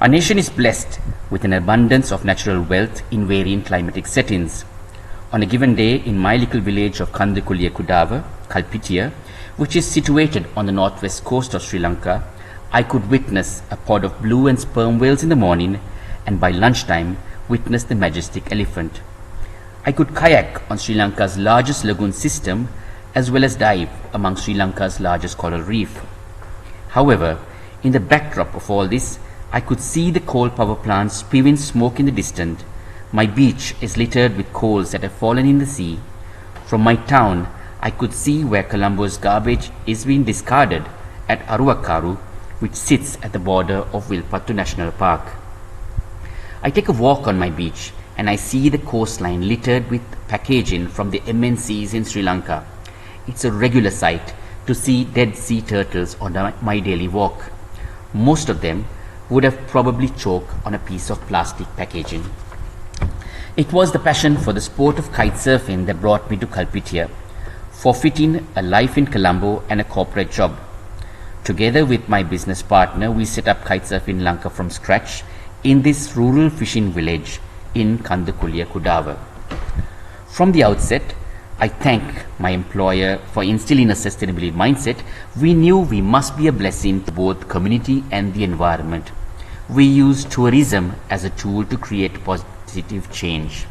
Our nation is blessed with an abundance of natural wealth in varying climatic settings. On a given day in my little village of Kandukulia Kudava, Kalpitia, which is situated on the northwest coast of Sri Lanka, I could witness a pod of blue and sperm whales in the morning, and by lunchtime witness the majestic elephant. I could kayak on Sri Lanka's largest lagoon system, as well as dive among Sri Lanka's largest coral reef. However, in the backdrop of all this, I could see the coal power plants spewing smoke in the distance. My beach is littered with coals that have fallen in the sea. From my town, I could see where Colombo's garbage is being discarded at Aruwakaru, which sits at the border of Wilpattu National Park. I take a walk on my beach and I see the coastline littered with packaging from the MNCs in Sri Lanka. It's a regular sight to see dead sea turtles on my daily walk. Most of them would have probably choked on a piece of plastic packaging. It was the passion for the sport of kitesurfing that brought me to Kalpitia, forfeiting a life in Colombo and a corporate job. Together with my business partner, we set up Kitesurfing Lanka from scratch in this rural fishing village in Kandukulia Kudava. From the outset, I thank my employer for instilling a sustainability mindset. We knew we must be a blessing to both community and the environment. We use tourism as a tool to create positive change.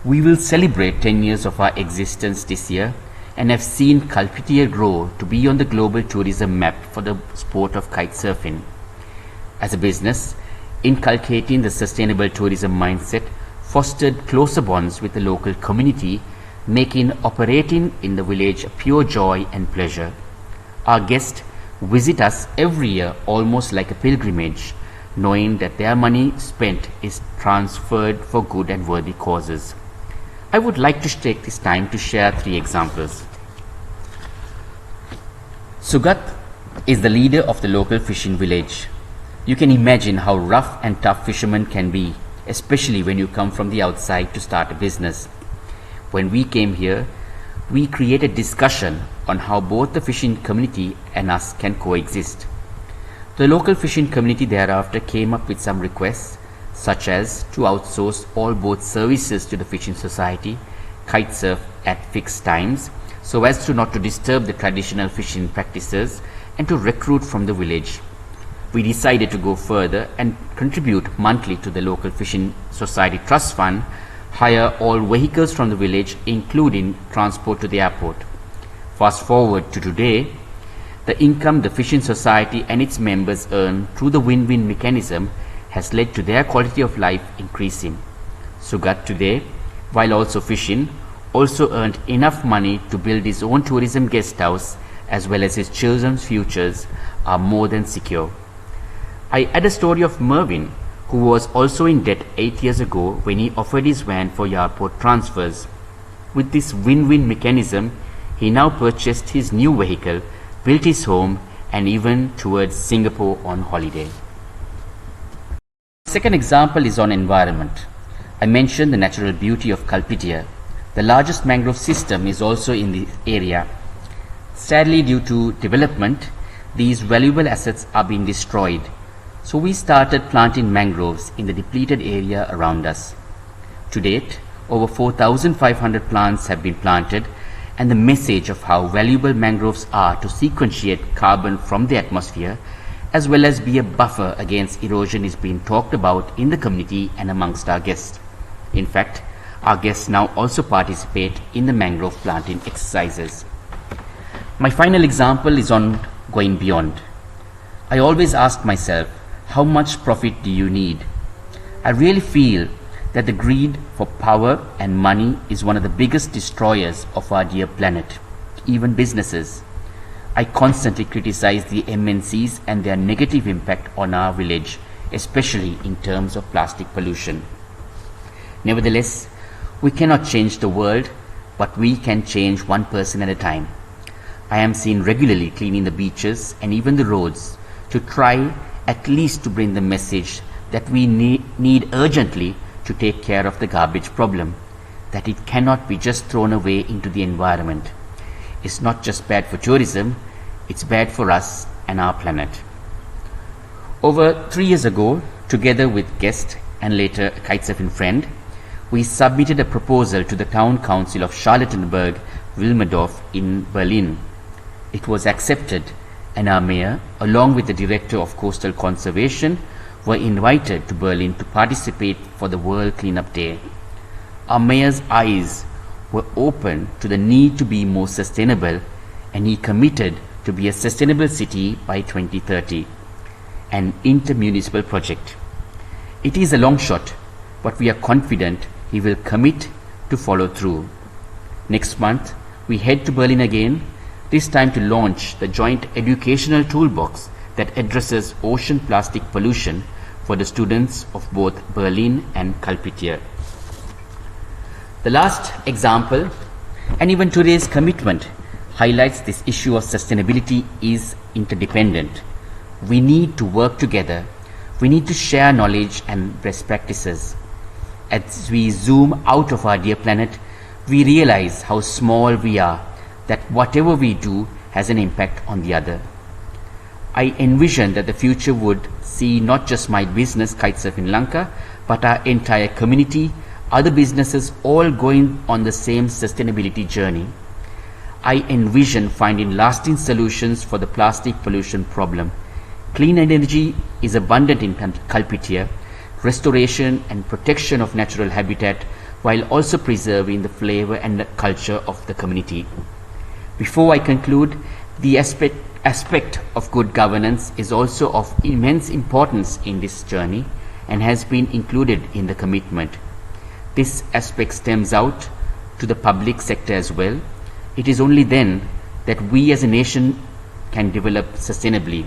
We will celebrate 10 years of our existence this year and have seen Kalpitia grow to be on the global tourism map for the sport of kitesurfing. As a business, inculcating the sustainable tourism mindset fostered closer bonds with the local community, making operating in the village a pure joy and pleasure. Our guests visit us every year almost like a pilgrimage, knowing that their money spent is transferred for good and worthy causes. I would like to take this time to share 3 examples. Sugat is the leader of the local fishing village. You can imagine how rough and tough fishermen can be, especially when you come from the outside to start a business. When we came here, we created discussion on how both the fishing community and us can coexist. The local fishing community thereafter came up with some requests, such as to outsource all boat services to the fishing society, kitesurf at fixed times, so as to not to disturb the traditional fishing practices, and to recruit from the village. We decided to go further and contribute monthly to the local fishing society trust fund, hire all vehicles from the village, including transport to the airport. Fast forward to today, the income the fishing society and its members earn through the win-win mechanism has led to their quality of life increasing. Sugat today, while also fishing, also earned enough money to build his own tourism guest house, as well as his children's futures are more than secure. I add a story of Mervyn, who was also in debt 8 years ago when he offered his van for airport transfers. With this win-win mechanism, he now purchased his new vehicle, built his home, and even toured Singapore on holiday. Second example is on environment. I mentioned the natural beauty of Kalpitia. The largest mangrove system is also in the area. Sadly, due to development, these valuable assets are being destroyed. So we started planting mangroves in the depleted area around us. To date, over 4,500 plants have been planted, and the message of how valuable mangroves are to sequentiate carbon from the atmosphere, as well as be a buffer against erosion, is being talked about in the community and amongst our guests. In fact, our guests now also participate in the mangrove planting exercises. My final example is on going beyond. I always ask myself, how much profit do you need? I really feel that the greed for power and money is one of the biggest destroyers of our dear planet, even businesses. I constantly criticize the MNCs and their negative impact on our village, especially in terms of plastic pollution. Nevertheless, we cannot change the world, but we can change one person at a time. I am seen regularly cleaning the beaches and even the roads to try at least to bring the message that we need urgently to take care of the garbage problem, that it cannot be just thrown away into the environment. It's not just bad for tourism, it's bad for us and our planet. Over 3 years ago, together with guest and later a kitesurfing friend, we submitted a proposal to the Town Council of Charlottenburg-Wilmersdorf in Berlin. It was accepted, and our mayor, along with the director of coastal conservation, were invited to Berlin to participate for the World Cleanup Day. Our mayor's eyes were open to the need to be more sustainable, and he committed to be a sustainable city by 2030, an intermunicipal project. It is a long shot, but we are confident he will commit to follow through. Next month, we head to Berlin again, this time to launch the joint educational toolbox that addresses ocean plastic pollution for the students of both Berlin and Kalpitiya. The last example, and even today's commitment, highlights this issue of sustainability is interdependent. We need to work together. We need to share knowledge and best practices. As we zoom out of our dear planet, we realize how small we are, that whatever we do has an impact on the other. I envision that the future would see not just my business, Kitesurfing Lanka, but our entire community, other businesses all going on the same sustainability journey. I envision finding lasting solutions for the plastic pollution problem. Clean energy is abundant in Kalpitiya, restoration and protection of natural habitat, while also preserving the flavor and the culture of the community. Before I conclude, the aspect of good governance is also of immense importance in this journey and has been included in the commitment. This aspect stems out to the public sector as well. It is only then that we as a nation can develop sustainably.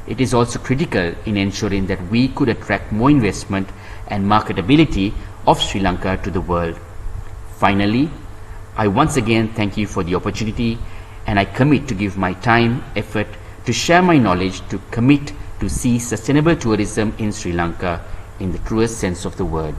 It is also critical in ensuring that we could attract more investment and marketability of Sri Lanka to the world. Finally, I once again thank you for the opportunity, and I commit to give my time, effort to share my knowledge, to commit to see sustainable tourism in Sri Lanka in the truest sense of the word.